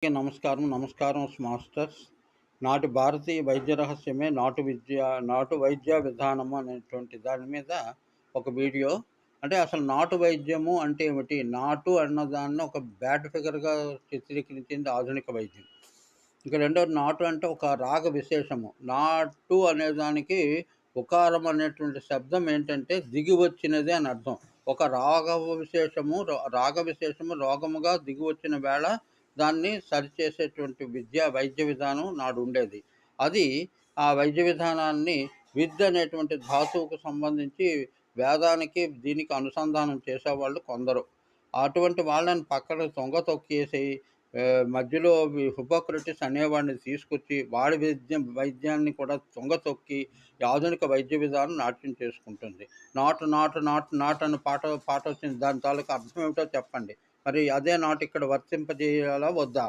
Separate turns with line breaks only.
అందరికీ నమస్కారం. నమస్కారం మాస్టర్స్. నాటి భారతీయ వైద్య రహస్యమే నాటు వైద్య విధానము అనేటువంటి దాని మీద ఒక వీడియో. అంటే అసలు నాటు వైద్యము అంటే ఏమిటి? నాటు అన్నదాన్ని ఒక బ్యాడ్ ఫిగర్‌గా చిత్రీకరించింది ఆధునిక వైద్యం. ఇక రెండోది నాటు అంటే ఒక రాగ విశేషము. నాటు అనేదానికి ఉకారం అనేటువంటి శబ్దం ఏంటంటే దిగి వచ్చినది అని అర్థం. ఒక రాగ విశేషము రోగముగా దిగి వచ్చిన వేళ దాన్ని సరిచేసేటువంటి వైద్య విధానం నాడుండేది. అది ఆ వైద్య విధానాన్ని అనేటువంటి ధాతువుకు సంబంధించి వేదానికి దీనికి అనుసంధానం చేసేవాళ్ళు కొందరు. అటువంటి వాళ్ళని పక్కన తొక్కేసి మధ్యలో హిపోక్రటిస్ అనేవాడిని తీసుకొచ్చి వాడి వైద్యాన్ని కూడా తొక్కి ఈ ఆధునిక వైద్య విధానం నాట్యం చేసుకుంటుంది. నాటు నాటు నాటు నాటు అని పాటొచ్చింది. దాని తాలూకు అర్థం ఏమిటో చెప్పండి. మరి అదే నాటు ఇక్కడ వర్తింపజేయాలా వద్దా?